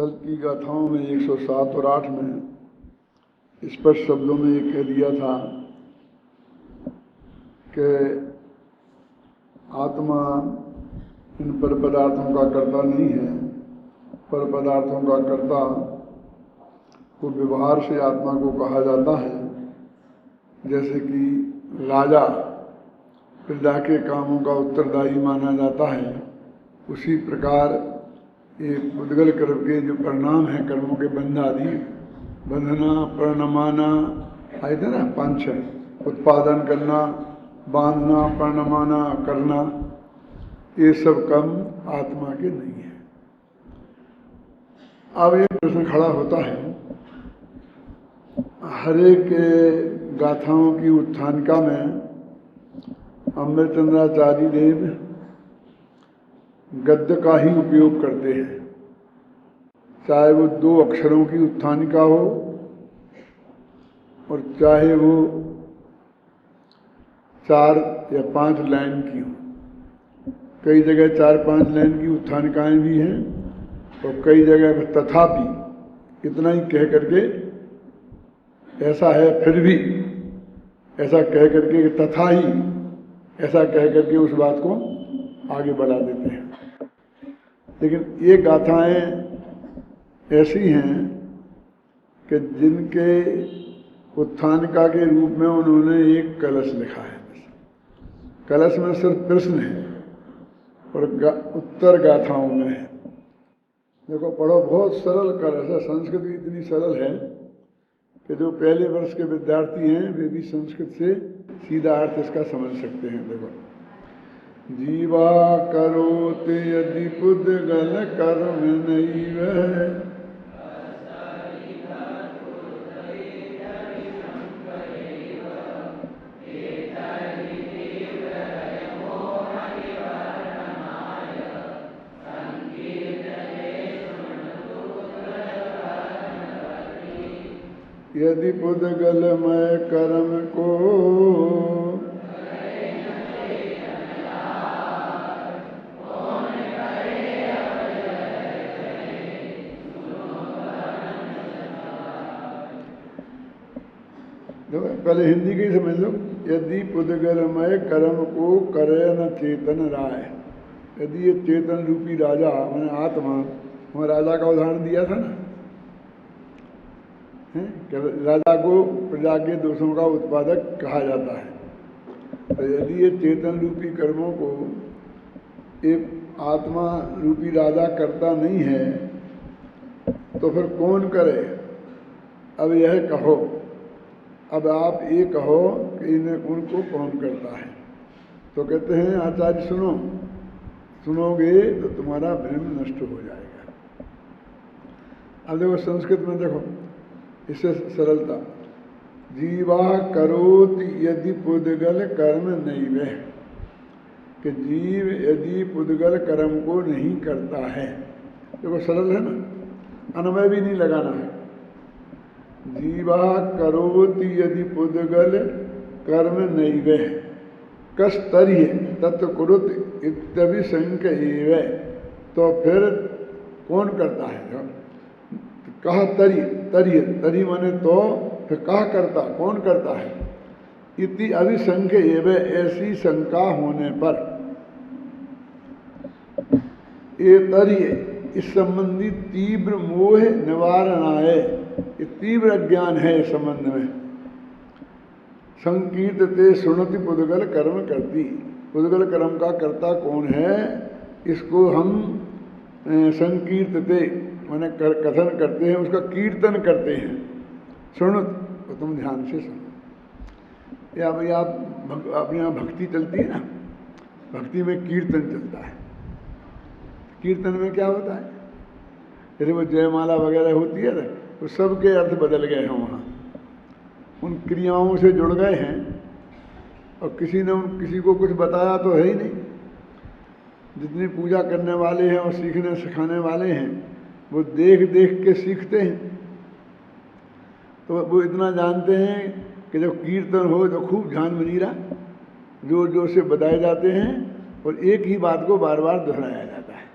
कल की गाथाओं में 107 और 8 में स्पष्ट शब्दों में ये कह दिया था कि आत्मा इन पर पदार्थों का कर्ता नहीं है। पर पदार्थों का कर्ता को व्यवहार से आत्मा को कहा जाता है। जैसे कि राजा प्रजा के कामों का उत्तरदायी माना जाता है, उसी प्रकार ये उद्गल कर्म के जो परिणाम हैं कर्मों के बंध आदि, बंधना, परिणमाना आए थे ना, 5-6, उत्पादन करना, बांधना, परिणमाना, करना, ये सब कर्म आत्मा के नहीं है। अब ये प्रश्न खड़ा होता है, हर एक गाथाओं की उत्थानिका में अमृतचंद्राचार्य देव गद्य का ही उपयोग करते हैं, चाहे वो 2 अक्षरों की उत्थानिका हो और चाहे वो 4 या 5 लाइन की हो। कई जगह 4-5 लाइन की उत्थानिकाएं भी हैं और कई जगह पर तथापि इतना ही कह करके ऐसा है फिर भी ऐसा कह करके तथा ही ऐसा कह करके उस बात को आगे बढ़ा देते हैं। लेकिन ये गाथाएं ऐसी हैं कि जिनके उत्थानिका के रूप में उन्होंने एक कलश लिखा है। कलश में सिर्फ प्रश्न है और उत्तर गाथाओं में है। देखो पढ़ो, बहुत सरल कलश है। संस्कृत भी इतनी सरल है कि जो पहले वर्ष के विद्यार्थी हैं वे भी संस्कृत से सीधा अर्थ इसका समझ सकते हैं। देखो, जीवा करोति यदि पुद्गल कर्म नैव, यदि पुद्गलमय कर्म को पहले हिंदी की समझ लो। यदि पुद्गलमय कर्म को करे न चेतन राय। यदि ये चेतन रूपी राजा मैंने आत्मा, वहाँ राजा का उदाहरण दिया था ना, राजा को प्रजा के दोषों का उत्पादक कहा जाता है। तो यदि ये चेतन रूपी कर्मों को एक आत्मा रूपी राजा करता नहीं है तो फिर कौन करे? अब यह कहो, अब आप ये कहो कि इन्हें उनको कौन करता है? तो कहते हैं आचार्य सुनो, सुनोगे तो तुम्हारा भ्रम नष्ट हो जाएगा। अब देखो संस्कृत में देखो, इससे सरलता, जीवा करोति यदि पुद्गल कर्म नैव, कि जीव यदि पुद्गल कर्म को नहीं करता है। देखो सरल है ना, अन्वय भी नहीं लगाना है। जीवा करोति यदि पुद्गल कर्म नैव कस्तर्य तत्कुरुत इत्यभिशंक एव, तो फिर कौन करता है? कहा तर्य, तर्य तर्य माने तो, फिर कहा करता, कौन करता है? इति अभिशंक एव, ऐसी शंका होने पर, ये तर्य इस संबंधी तीव्र मोह निवारणाय, ये तीव्र अज्ञान है इस संबंध में। संकीर्तते सुनति पुद्गल कर्म करती, पुद्गल कर्म का कर्ता कौन है इसको हम संकीर्तते माने कथन करते हैं, उसका कीर्तन करते हैं। सुनत, तो तुम ध्यान से सुनो। या भाई आप अपने यहाँ भक्ति चलती है ना, भक्ति में कीर्तन चलता है। कीर्तन में क्या होता है? जैसे वो जयमाला वगैरह होती है ना, तो सबके अर्थ बदल गए हैं वहाँ, उन क्रियाओं से जुड़ गए हैं और किसी को कुछ बताया तो है ही नहीं। जितनी पूजा करने वाले हैं और सीखने सिखाने वाले हैं वो देख देख के सीखते हैं। तो वो इतना जानते हैं कि जब कीर्तन हो तो खूब ध्यान मजीरा जोर जोर से बताए जाते हैं और एक ही बात को बार बार दोहराया जाता है।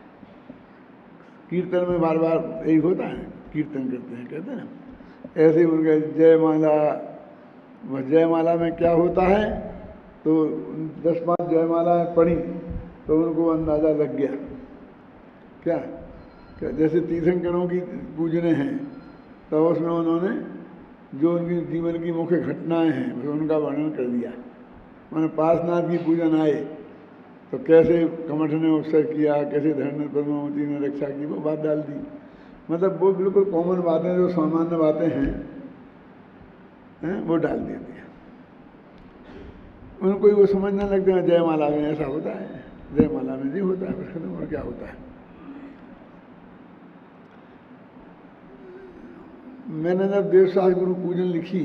कीर्तन में बार बार यही होता है, कीर्तन करते हैं, कहते हैं ना। ऐसे ही उनके जयमाला, जयमाला में क्या होता है, तो 10-5 जयमालाएँ पढ़ी तो उनको अंदाज़ा लग गया क्या जैसे तीर्थंकरों की पूजने हैं, तो उसमें उन्होंने जो उनकी जीवन की मुख्य घटनाएं हैं तो उनका वर्णन कर दिया। मैंने पार्श्वनाथ की पूजन आए तो कैसे कमठ ने अवसर किया, कैसे धरण पद्मावती ने रक्षा की, वो बात डाल दी। मतलब वो बिल्कुल कॉमन बातें, जो सामान्य बातें हैं वो डाल देती हैं। उनको वो समझने लगते हैं जयमाला में ऐसा होता है, जयमाला में जी होता है, बस खत्म। और क्या होता है। मैंने जब देवसाज गुरु पूजन लिखी,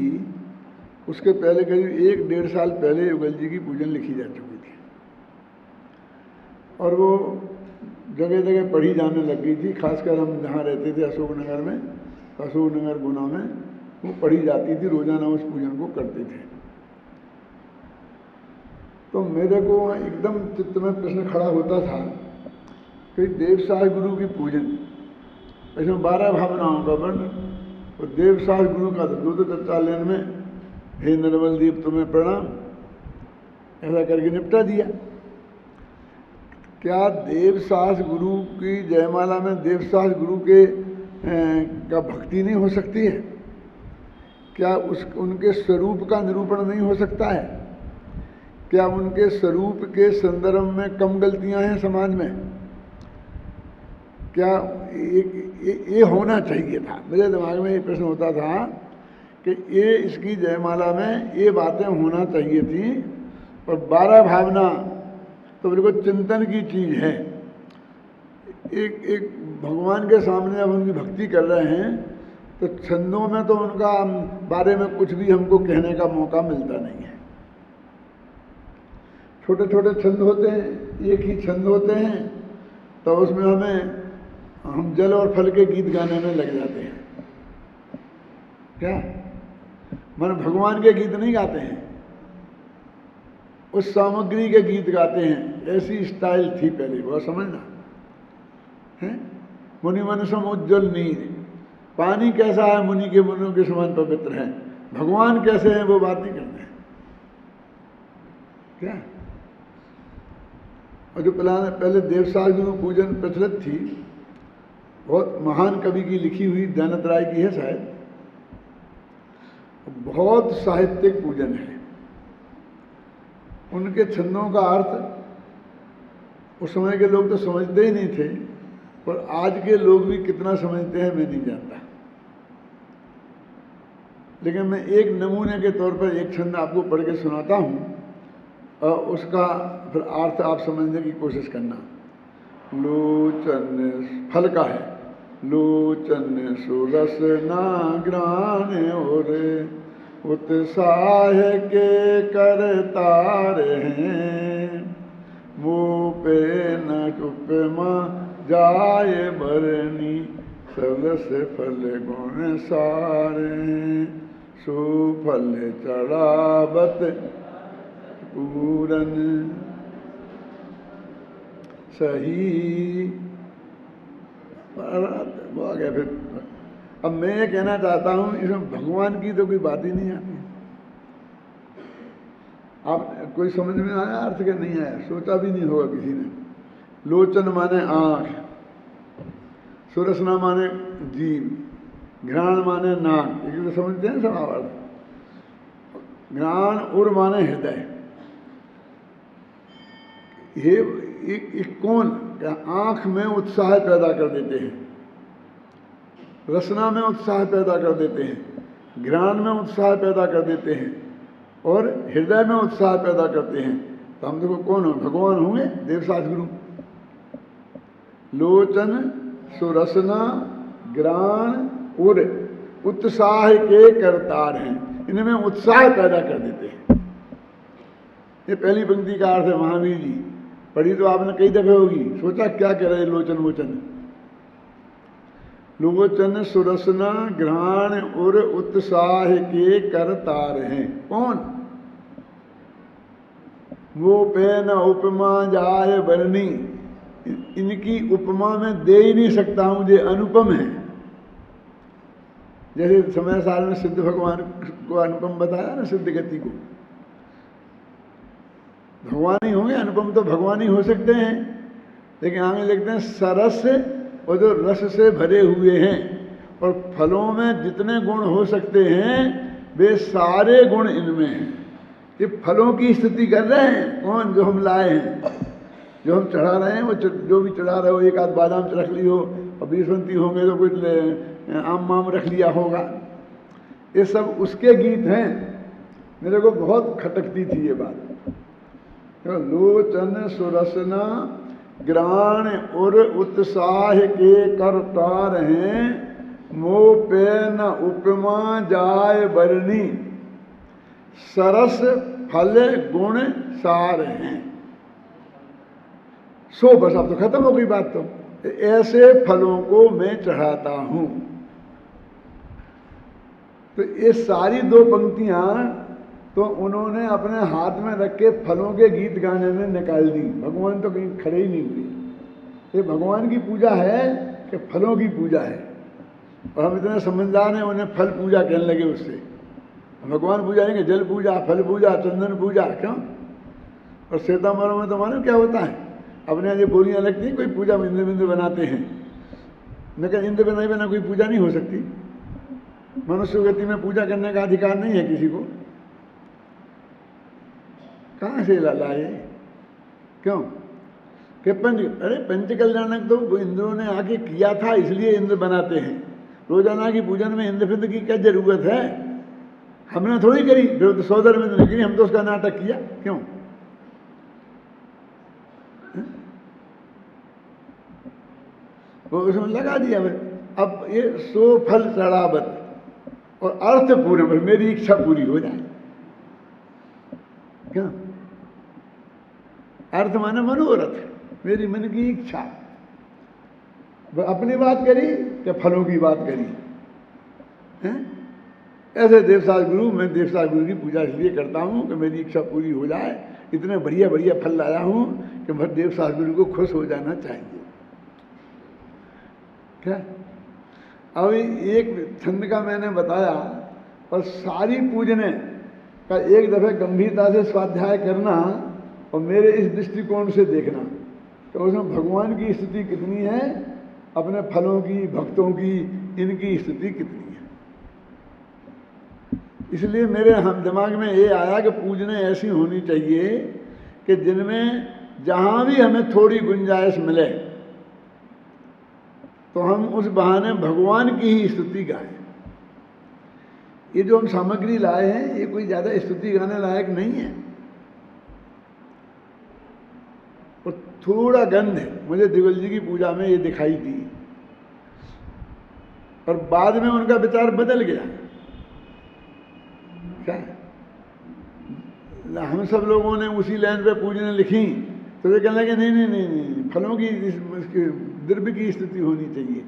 उसके पहले करीब 1-1.5 साल पहले युगल जी की पूजन लिखी जा चुकी थी और वो जगह जगह पढ़ी जाने लग गई थी। खासकर हम जहाँ रहते थे अशोकनगर में, अशोकनगर गुना में वो पढ़ी जाती थी, रोजाना उस पूजन को करते थे। तो मेरे को एकदम चित्त में प्रश्न खड़ा होता था कि देवसाज गुरु की पूजन, इसमें 12 भावनाओं का वर्णन, और देवसाज गुरु का तो तत्कालीन में हे निर्मल दीप तुम्हें प्रणाम ऐसा करके निपटा दिया। क्या देवसाज गुरु की जयमाला में देवसाज गुरु के का भक्ति नहीं हो सकती है? क्या उनके स्वरूप का निरूपण नहीं हो सकता है? क्या उनके स्वरूप के संदर्भ में कम गलतियां हैं समाज में? क्या ये होना चाहिए था? मेरे दिमाग में ये प्रश्न होता था कि ये इसकी जयमाला में ये बातें होना चाहिए थी। और 12 भावना तो बिल्कुल चिंतन की चीज़ है। एक भगवान के सामने जब उनकी भक्ति कर रहे हैं तो छंदों में तो उनका बारे में कुछ भी हमको कहने का मौका मिलता नहीं है। छोटे छोटे छंद होते हैं, एक ही छंद होते हैं, तो उसमें हम जल और फल के गीत गाने में लग जाते हैं। क्या मन भगवान के गीत नहीं गाते हैं, उस सामग्री के गीत गाते हैं। ऐसी स्टाइल थी पहले, बहुत समझना है। मुनि मन सम उज्ज्वल नीर, पानी कैसा है मुनि के मनों के समान पवित्र है, भगवान कैसे हैं वो बात नहीं करते हैं। क्या और जो पहले देवसाज गुरु पूजन प्रचलित थी, बहुत महान कवि की लिखी हुई, दयानंद राय की है शायद, बहुत साहित्यिक पूजन है। उनके छंदों का अर्थ उस समय के लोग तो समझते ही नहीं थे, और आज के लोग भी कितना समझते हैं मैं नहीं जानता। लेकिन मैं एक नमूने के तौर पर एक छंद आपको पढ़ के सुनाता हूँ, और उसका फिर अर्थ आप समझने की कोशिश करना। लोचन फल का है, लोचन सुरस नाग्रान और उत्साह के करतार हैं, मुँह पे न उपमा जाए बरनी, सरस फल गुण सारे, सुफल चढ़ावत पूरन सही। वो आ गया। फिर अब मैं ये कहना चाहता हूँ, इसमें भगवान की तो कोई बात ही नहीं आती। आप कोई समझ में आया अर्थ के नहीं आया? सोचा भी नहीं होगा किसी ने। लोचन माने आँख, सुरसना माने जीव, घ्राण माने नाक, ये तो समझते हैं सब अर्थ। घ्राण उर माने हृदय। ये कौन? क्या आँख में उत्साह पैदा कर देते हैं, रसना में उत्साह पैदा कर देते हैं, घ्राण में उत्साह पैदा कर देते हैं, और हृदय में उत्साह पैदा करते हैं। तो हम देखो कौन हो? भगवान होंगे देवसाज गुरु। लोचन सुरसना ग्राण उर उत्साह के करतार हैं, इनमें उत्साह पैदा कर देते हैं। ये पहली पंक्ति का अर्थ है। महावीर जी पढ़ी तो आपने कई दफे होगी, सोचा क्या कह रहे लोचन वोचन। लोचन सुरसना घ्राण और उत्साह के करतार हैं। कौन? वो पे न उपमा जाए बरनी, इनकी उपमा में दे ही नहीं सकता हूँ, ये अनुपम है। जैसे समय साल में सिद्ध भगवान को अनुपम बताया ना, सिद्ध गति को, भगवान ही होंगे, अनुपम तो भगवान ही हो सकते हैं। लेकिन आगे लिखते हैं सरस और जो रस से भरे हुए हैं, और फलों में जितने गुण हो सकते हैं वे सारे गुण इनमें हैं। ये फलों की स्तुति कर रहे हैं कौन? जो हम लाए हैं, जो हम चढ़ा रहे हैं, वो जो भी चढ़ा रहे हो, एक आध बादाम रख ली हो, और बीसवंती होंगे तो कुछ आम वाम रख लिया होगा, ये सब उसके गीत हैं। मेरे को बहुत खटकती थी ये बात। लोचन सुरसना ग्राण और उत्साह के करतार हैं, मोह पे न उपमा जाय बरनी, सरस फल गुण सार हैं। सो बस अब तो खत्म हो गई बात। तो ऐसे फलों को मैं चढ़ाता हूं। तो ये सारी दो पंक्तियां तो उन्होंने अपने हाथ में रख के फलों के गीत गाने में निकाल दी। भगवान तो कहीं खड़े ही नहीं हुए। ये भगवान की पूजा है कि फलों की पूजा है? और हम इतने समझदार हैं, उन्हें फल पूजा कहने लगे उससे। भगवान पूजा नहीं कि जल पूजा, फल पूजा, चंदन पूजा, क्यों? और सीतामढ़ी में तो मालूम क्या होता है, अपने यहाँ ये बोलियाँ लगती हैं, कोई पूजा में इंद्र बिंद्र बनाते हैं। लेकिन इंद्र बनाए बिना कोई पूजा नहीं हो सकती। मनुष्य गति में पूजा करने का अधिकार नहीं है किसी को। कहाँ से लाए? क्यों? कि पंच कल्याणक तो वो इंद्रों ने आके किया था, इसलिए इंद्र बनाते हैं। रोजाना की पूजन में इंद्र फिंद्र की क्या जरूरत है? हमने थोड़ी करी, फिर तो सौदर में नहीं करी, हम तो उसका नाटक किया। क्यों? वो उसमें लगा दिया। अब ये सो फल चढ़ावत और अर्थ पूरे में मेरी इच्छा पूरी हो जाए। क्या अर्थ माने? मनोरथ, मेरी मन की इच्छा। अपनी बात करी कि फलों की बात करी है? ऐसे देवसास गुरु, मैं देवसास गुरु की पूजा इसलिए करता हूँ कि मेरी इच्छा पूरी हो जाए। इतने बढ़िया बढ़िया फल लाया हूँ कि मैं देवसास गुरु को खुश हो जाना चाहिए। क्या अभी एक छंद का मैंने बताया, और सारी पूजने का एक दफे गंभीरता से स्वाध्याय करना और मेरे इस दृष्टिकोण से देखना, तो उसमें भगवान की स्थिति कितनी है, अपने फलों की, भक्तों की, इनकी स्थिति कितनी है। इसलिए मेरे हम दिमाग में ये आया कि पूजने ऐसी होनी चाहिए कि जिनमें जहाँ भी हमें थोड़ी गुंजाइश मिले तो हम उस बहाने भगवान की ही स्तुति गाएं। ये जो हम सामग्री लाए हैं ये कोई ज़्यादा स्तुति गाने लायक नहीं है। और थोड़ा गंध मुझे दिग्वल जी की पूजा में ये दिखाई दी, और बाद में उनका विचार बदल गया। क्या हम सब लोगों ने उसी लाइन पे पूजने लिखी, तो ये कहने लगे नहीं नहीं नहीं नहीं, फलों की द्रव्य की स्थिति होनी चाहिए।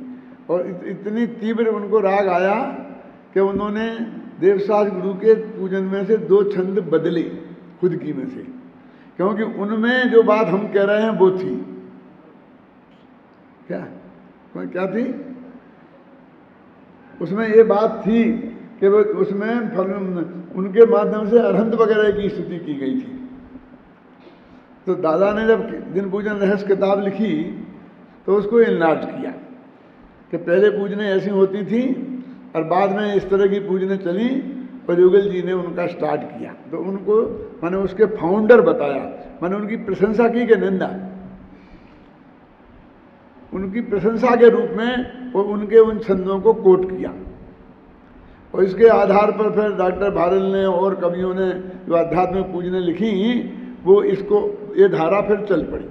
और इतनी तीव्र उनको राग आया कि उन्होंने देवसास गुरु के पूजन में से 2 छंद बदले खुद की में से, क्योंकि उनमें जो बात हम कह रहे हैं वो थी। क्या थी उसमें? ये बात थी कि वो उसमें फल उनके माध्यम से अरहंत वगैरह की स्तुति की गई थी। तो दादा ने जब दिन पूजन रहस्य किताब लिखी तो उसको इनलार्ज किया कि पहले पूजने ऐसी होती थी और बाद में इस तरह की पूजने चली, और युगल जी ने उनका स्टार्ट किया। तो उनको मैंने उसके फाउंडर बताया, मैंने उनकी प्रशंसा की कि निंदा। उनकी प्रशंसा के रूप में वो उनके उन छंदों को कोट किया, और इसके आधार पर फिर डॉक्टर भारल ने और कवियों ने जो आध्यात्मिक पूजने लिखी वो इसको ये धारा फिर चल पड़ी।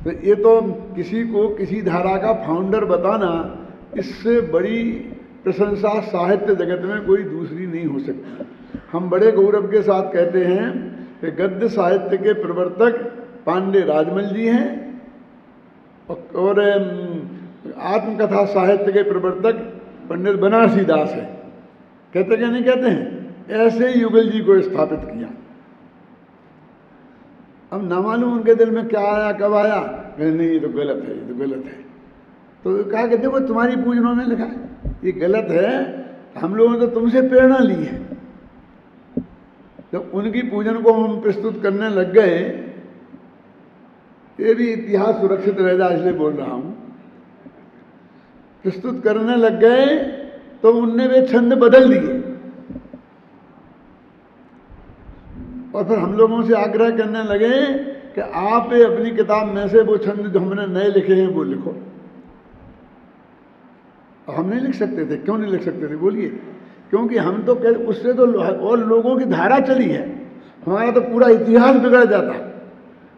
तो ये तो किसी को किसी धारा का फाउंडर बताना, इससे बड़ी प्रशंसा साहित्य जगत में कोई दूसरी नहीं हो सकती। हम बड़े गौरव के साथ कहते हैं कि गद्य साहित्य के प्रवर्तक पांडे राजमल जी हैं, और आत्मकथा साहित्य के प्रवर्तक पंडित बनारसी दास हैं। कहते क्या नहीं कहते हैं? ऐसे युगल जी को स्थापित किया। अब ना मालूम उनके दिल में क्या आया, कब आया, नहीं ये तो गलत है, ये तो गलत है। तो कहा कि देखो तुम्हारी पूजनों में लिखा है ये गलत है, हम लोगों ने तो तुमसे प्रेरणा ली है। जब उनकी पूजन को हम प्रस्तुत करने लग गए, ये भी इतिहास सुरक्षित रह जाए इसलिए बोल रहा हूं, प्रस्तुत करने लग गए तो उनने वे छंद बदल दिए और फिर हम लोगों से आग्रह करने लगे कि आप अपनी किताब में से वो छंद जो हमने नए लिखे हैं वो लिखो। हम नहीं लिख सकते थे। क्यों नहीं लिख सकते थे बोलिए? क्योंकि हम तो उससे तो और लोगों की धारा चली है, हमारा तो पूरा इतिहास बिगड़ जाता,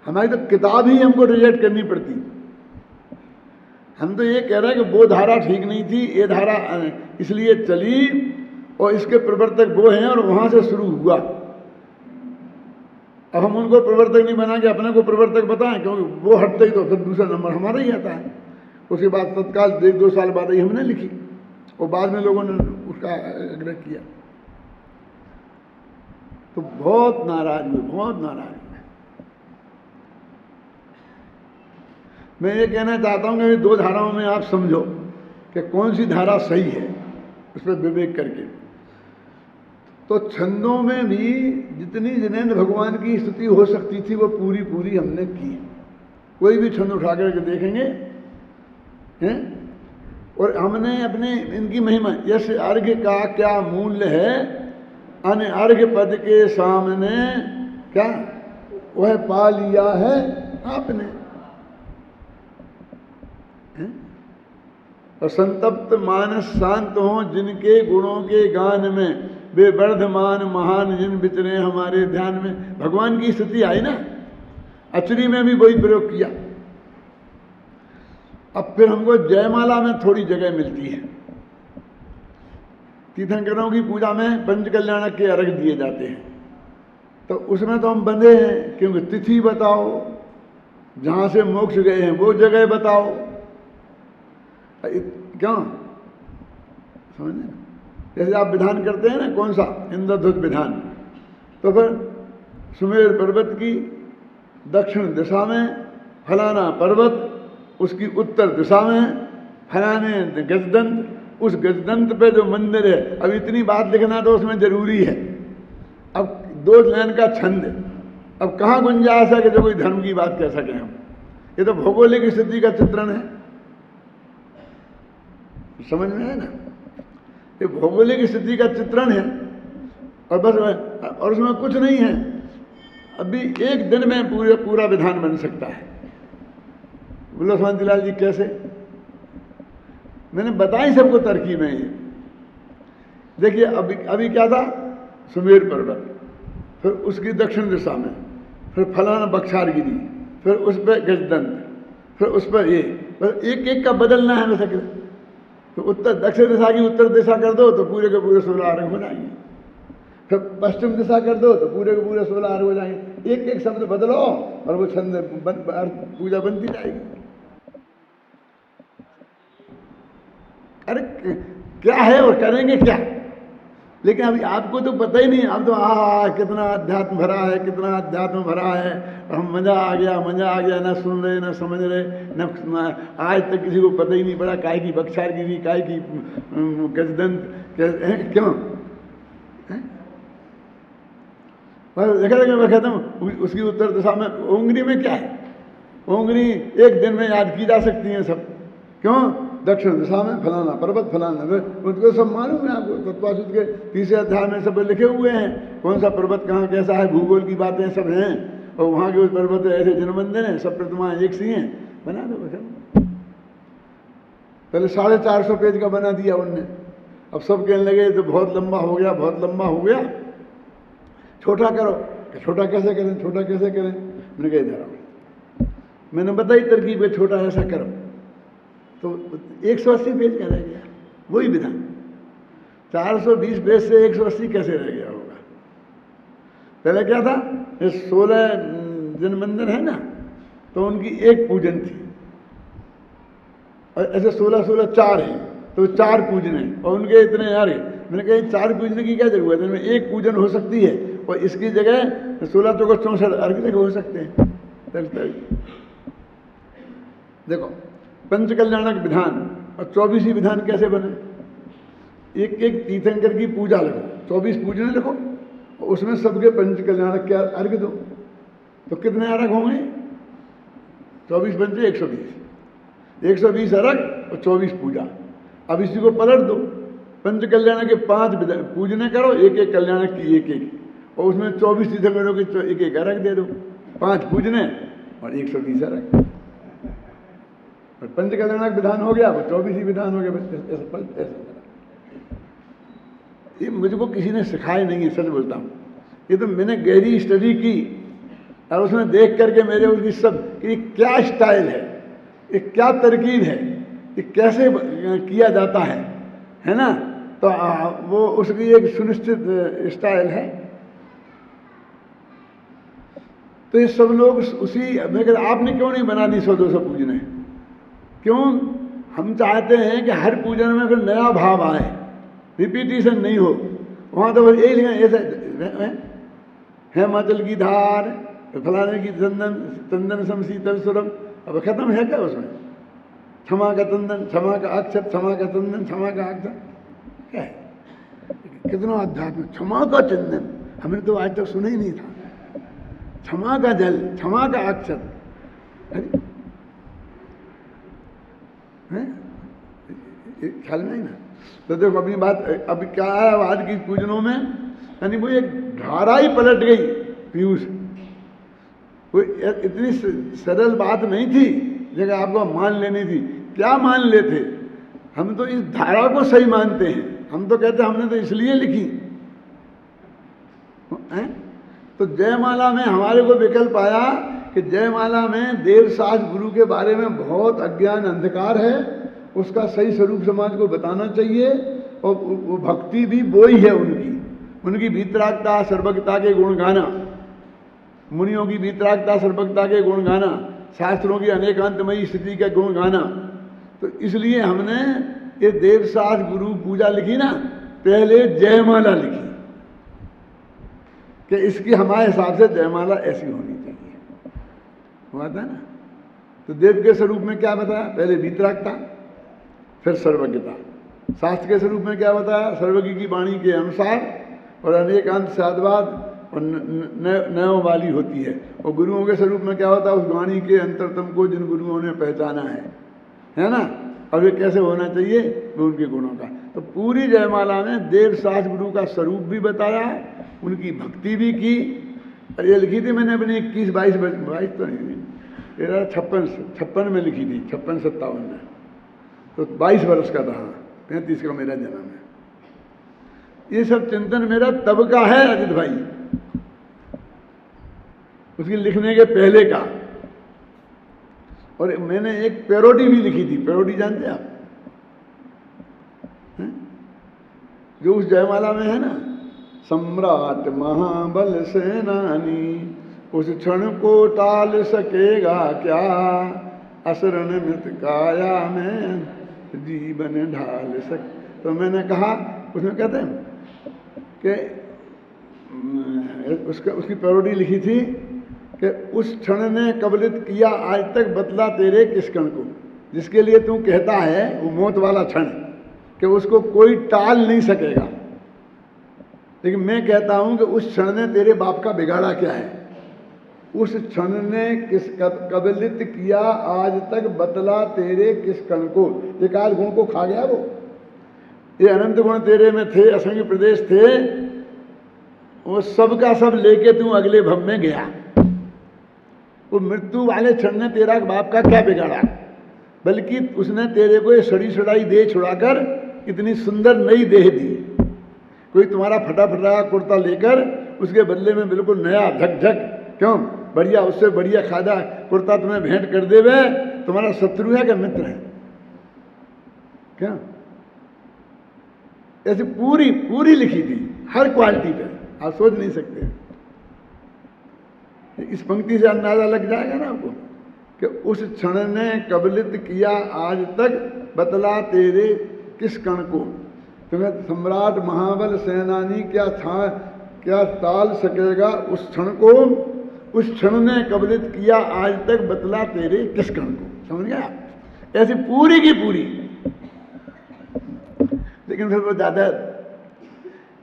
हमारी तो किताब ही हमको रिजेक्ट करनी पड़ती। हम तो ये कह रहे हैं कि वो धारा ठीक नहीं थी, ये धारा इसलिए चली और इसके प्रवर्तक वो हैं और वहां से शुरू हुआ। अब हम उनको प्रवर्तक नहीं बना के अपने को प्रवर्तक बताएं, क्योंकि वो हटते ही तो फिर दूसरा नंबर हमारा ही आता है। उसके बाद तत्काल 1-2 साल बाद ही हमने लिखी और बाद में लोगों ने उसका आग्रह किया। तो बहुत नाराज हुए, बहुत नाराज हुए। मैं ये कहना चाहता हूं कि 2 धाराओं में आप समझो कि कौन सी धारा सही है, उस पर विवेक करके। तो छंदों में भी जितनी जिनेंद्र भगवान की स्तुति हो सकती थी वो पूरी पूरी हमने की। कोई भी छंद उठा करके देखेंगे हैं, और हमने अपने इनकी महिमा, यश अर्घ्य का क्या मूल्य है, अन अर्घ्य पद के सामने क्या वह पा लिया है आपने। और संतप्त मानस शांत हो जिनके गुणों के गान में, वे वर्धमान महान जिन विचरे हमारे ध्यान में। भगवान की स्तुति आई ना, अचरी में भी वही प्रयोग किया। अब फिर हमको जयमाला में थोड़ी जगह मिलती है। तीर्थंकरों की पूजा में पंचकल्याणक के अर्घ दिए जाते हैं, तो उसमें तो हम बंधे हैं, क्योंकि तिथि बताओ, जहां से मोक्ष गए हैं वो जगह बताओ। क्यों समझे? जैसे आप विधान करते हैं ना, कौन सा इंद्रधुत विधान, तो फिर सुमेर पर्वत की दक्षिण दिशा में फलाना पर्वत, उसकी उत्तर दिशा में फलाने गजदंत, उस गजदंत पे जो मंदिर है। अब इतनी बात लिखना तो उसमें जरूरी है। अब 2 लाइन का छंद, अब कहाँ गुंजाइश है कि जो कोई धर्म की बात कह सके हम? ये तो भौगोलिक स्थिति का चित्रण है, समझ में है ना? ये भौगोलिक स्थिति का चित्रण है और बस, और उसमें कुछ नहीं है। अभी एक दिन में पूरा विधान बन सकता है। बोलो शांतिलाल जी कैसे? मैंने बताई सबको तरकीबें ये। देखिए अभी क्या था, सुमेर पर्वत, फिर उसकी दक्षिण दिशा में, फिर फलाना बख्शारगिरी, फिर उस पर गजदंत, फिर उस पर ये, फिर एक एक का बदलना है वैसे। तो उत्तर दक्षिण दिशा की उत्तर दिशा कर दो तो पूरे के पूरे 16 अर्घ हो जाएंगे। फिर पश्चिम दिशा कर दो तो पूरे के पूरे 16 अर्घ हो जाएंगे। एक एक शब्द बदलो और वो छंद पूजा बनती जाएगी। अरे क्या है और करेंगे क्या? लेकिन अभी आपको तो पता ही नहीं। आप तो कितना अध्यात्म भरा है, कितना अध्यात्म भरा है, और हम मजा आ गया, ना सुन रहे ना समझ रहे, न आज तक किसी को पता ही नहीं पड़ा काय की बख्शारगिरी, काय की गजदंत, क्यों देखा मैं कहता हूँ उसकी उत्तर दिशा में ओंगरी में क्या है? ओंगरी एक दिन में याद की जा सकती है सब। क्यों? दक्षिण दिशा में फलाना पर्वत, फलाना, उसको सब मालूम है आपको। तत्वासुद के 3 अध्याय में सब लिखे हुए हैं, कौन सा पर्वत कहाँ कैसा है, भूगोल की बातें सब हैं। और वहाँ के उस पर्वत ऐसे जनमंदिर हैं, सब प्रतिमाएं एक सी हैं, बना दो बस। पहले 450 पेज का बना दिया उनने। अब सब कहने लगे तो बहुत लंबा हो गया, बहुत लंबा हो गया, छोटा करो। छोटा कैसे करें, छोटा कैसे करें? मैंने कहा इधर आओ, मैंने बताई तरकीब, छोटा ऐसा करो। तो 180 पेज का रह गया वही विधान। 420 पेज से 180 कैसे रह गया होगा? पहले क्या था, ये 16 जन मंदिर है ना, तो उनकी एक पूजन थी, और ऐसे 16 4 हैं, तो 4 पूजन हैं, और उनके इतने यार। मैंने कहा 4 पूजने की क्या जरूरत है? इनमें एक पूजन हो सकती है, और इसकी जगह 16 चौको 64 अर्घ तक हो सकते हैं। देखो पंचकल्याणक विधान और 24 विधान कैसे बने? एक एक तीर्थंकर की पूजा लगो, 24 पूजने लगो, उसमें सबके पंचकल्याणक के अर्घ दो, तो कितने अर्घ होंगे? 24 पंचे 120, 120 अर्घ और 24 पूजा। अब इसी को पलट दो, पंचकल्याण के 5 पूजने करो, एक एक कल्याण की एक एक, और उसमें 24 तीर्थंकरों के एक एक अर्घ दे दो, 5 पूजने और 120 अर्घ, और पंचकल्याणक विधान हो गया, वो 24 विधान हो गया। बस ऐसा ये मुझको किसी ने सिखाया नहीं है, सच बोलता हूँ। ये तो मैंने गहरी स्टडी की और उसमें देख करके मेरे उसकी सब कि क्या स्टाइल है, ये क्या तरकीब है, ये कैसे किया जाता है ना। तो वो उसकी एक सुनिश्चित स्टाइल है। तो ये सब लोग उसी, मैं कहता आपने क्यों नहीं बना दी 100-200 पूजने? क्यों? हम चाहते हैं कि हर पूजन में फिर नया भाव आए, रिपीटिशन नहीं हो। वहाँ तो बस यही लिखा ऐसा है, हिमाचल की धार, फलाने की चंदन सम शीतल सुरम, अब खत्म है क्या उसमें? क्षमा का चंदन, क्षमा का अक्षर, क्षमा का चंदन, क्षमा का अक्षर, क्या है? कितना अध्यात्म, क्षमा का चंदन हमने तो आज तक सुना ही नहीं था। क्षमा का जल, क्षमा का अक्षर, ख्याल नहीं ना। तो देखो अपनी बात अभी क्या है आज की पूजनों में, यानी वो एक धारा ही पलट गई पीयूष। वो इतनी सरल बात नहीं थी जगह आपको मान लेनी थी। क्या मान लेते? हम तो इस धारा को सही मानते हैं। हम तो कहते हैं हमने तो इसलिए लिखी है। तो जयमाला में हमारे को विकल्प आया कि जयमाला में देवसास गुरु के बारे में बहुत अज्ञान अंधकार है, उसका सही स्वरूप समाज को बताना चाहिए। और वो भक्ति भी वो ही है उनकी वीतरागता सर्वज्ञता के गुण गाना, मुनियों की वीतरागता सर्वज्ञता के गुण गाना, शास्त्रों की अनेकांतमयी स्थिति का गुण गाना। तो इसलिए हमने ये देवसास गुरु पूजा लिखी ना, पहले जयमाला लिखी कि इसकी हमारे हिसाब से जयमाला ऐसी होनी चाहिए। हुआ था ना। तो देव के स्वरूप में क्या बताया? पहले वीतरागता, फिर सर्वज्ञता। शास्त्र के स्वरूप में क्या बताया? सर्वज्ञ की वाणी के अनुसार और अनेकांत साधवाद और नयों वाली होती है। और गुरुओं के स्वरूप में क्या होता है? उस वाणी के अंतरतम को जिन गुरुओं ने पहचाना है ना। और ये कैसे होना चाहिए? वो उनके गुणों का। तो पूरी जयमाला में देवसास गुरु का स्वरूप भी बताया, उनकी भक्ति भी की। और ये लिखी थी मैंने अपनी 21-22 तो नहीं, 56 में लिखी थी, 56-57 में। तो 22 वर्ष का था, 35 का मेरा जन्म है। ये सब चिंतन मेरा तब का है अजित भाई, उसकी लिखने के पहले का। और मैंने एक पैरोडी भी लिखी थी। पैरोडी जानते हैं आप? जो उस जयमाला में है ना, सम्राट महाबल सेनानी उस क्षण को टाल सकेगा क्या, असरण मृत काया में जीवन ढाल सक। तो मैंने कहा, उसमें कहते हैं कि उसकी पैरोडी लिखी थी कि उस क्षण ने कबलित किया आज तक बतला तेरे किस कण को, जिसके लिए तू कहता है वो मौत वाला क्षण कि उसको कोई टाल नहीं सकेगा। लेकिन मैं कहता हूं कि उस क्षण ने तेरे बाप का बिगाड़ा क्या है? उस क्षण ने किस कबलित किया आज तक बतला तेरे किस कण को। एकाध गुण को खा गया वो। ये अनंत गुण तेरे में थे, असंख्य प्रदेश थे, वो सब का सब लेके तू अगले भव में गया। वो मृत्यु वाले क्षण ने तेरा बाप का क्या बिगाड़ा? बल्कि उसने तेरे को ये सड़ी सड़ाई देह छुड़ाकर इतनी सुंदर नई देह दी। कोई तुम्हारा फटा फटा कुर्ता लेकर उसके बदले में बिल्कुल नया झकझक, क्यों बढ़िया, उससे बढ़िया खादा कुर्ता तुम्हें भेंट कर देवे, तुम्हारा शत्रु है क्या मित्र है? क्या ऐसी पूरी पूरी लिखी थी हर क्वालिटी पे, आप सोच नहीं सकते। इस पंक्ति से अंदाजा लग जाएगा ना आपको कि उस क्षण ने कबलित किया आज तक बतला तेरे किस कण को। तुम्हें सम्राट महाबल सेनानी क्या था, क्या टाल सकेगा उस क्षण को, उस क्षण ने कबलित किया आज तक, बतला तेरे किस कण को। समझ गया? ऐसी पूरी की पूरी। लेकिन फिर वो ज़्यादा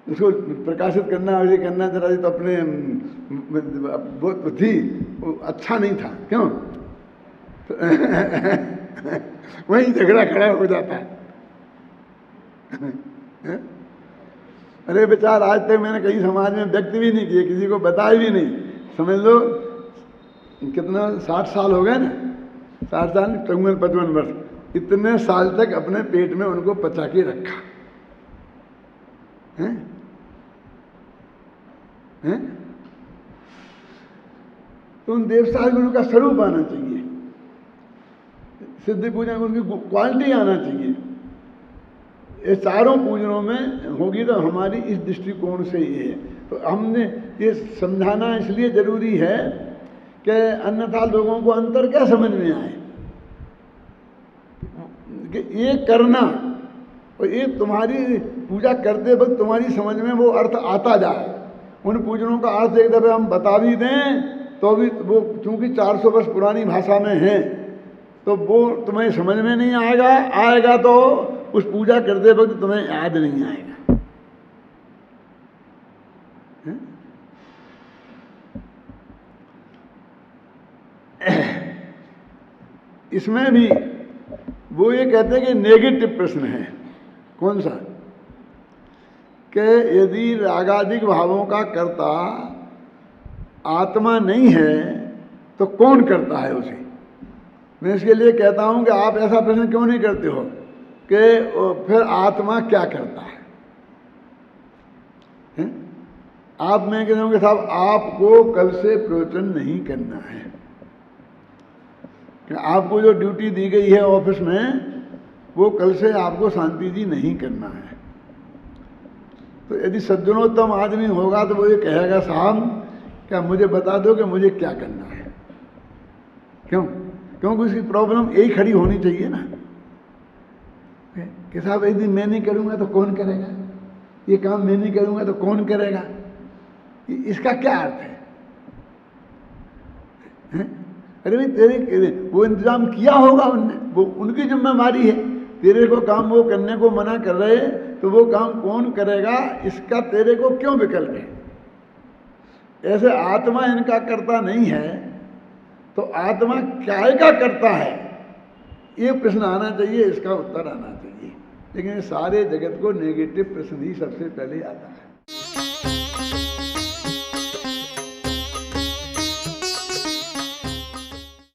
उसको प्रकाशित करना और ये करना जरा तो अपने बहुत थी, वो अच्छा नहीं था। क्यों? वहीं झगड़ा खड़ा हो जाता है। अरे बेचार, आज तक मैंने कहीं समाज में व्यक्त भी नहीं किए, किसी को बताया भी नहीं। समझ लो कितना 60 साल हो गए ना, 60 साल 54-55 वर्ष, इतने साल तक अपने पेट में उनको पचा के रखा है? तो उन देवसार गुरु का स्वरूप आना चाहिए, सिद्धि पूजन उनकी क्वालिटी आना चाहिए। ये चारों पूजनों में होगी तो हमारी इस दृष्टिकोण से ये है। तो हमने ये समझाना इसलिए जरूरी है कि अन्यथा लोगों को अंतर क्या समझ में आए कि ये करना और ये तुम्हारी पूजा करते वक्त तुम्हारी समझ में वो अर्थ आता जाए। उन पूजनों का अर्थ एक दफे हम बता भी दें तो भी वो चूंकि 400 वर्ष पुरानी भाषा में है तो वो तुम्हें समझ में नहीं आएगा, आएगा तो उस पूजा करते वक्त तुम्हें याद नहीं आएगा। इसमें भी वो ये कहते हैं कि नेगेटिव प्रश्न है। कौन सा? कि यदि रागादिक भावों का कर्ता आत्मा नहीं है तो कौन करता है उसे? मैं इसके लिए कहता हूं कि आप ऐसा प्रश्न क्यों नहीं करते हो कि फिर आत्मा क्या करता है? आप मैं कहता हूं कि साहब आपको कल से प्रवचन नहीं करना है, कि आपको जो ड्यूटी दी गई है ऑफिस में वो कल से आपको शांति जी नहीं करना है। तो यदि सज्जनोत्तम आदमी होगा तो वो ये कहेगा साहब क्या मुझे बता दो कि मुझे क्या करना है। क्यों? क्योंकि उसकी प्रॉब्लम यही खड़ी होनी चाहिए ना कि साहब यदि मैं नहीं करूंगा तो कौन करेगा, ये काम मैं नहीं करूंगा तो कौन करेगा। इसका क्या अर्थ है? अरे भाई तेरे वो इंतजाम किया होगा उनने, वो उनकी जिम्मेदारी है। तेरे को काम वो करने को मना कर रहे तो वो काम कौन करेगा, इसका तेरे को क्यों विकल्प है? ऐसे आत्मा इनका करता नहीं है तो आत्मा क्या का करता है, ये प्रश्न आना चाहिए, इसका उत्तर आना चाहिए। लेकिन सारे जगत को नेगेटिव प्रश्न ही सबसे पहले आता है।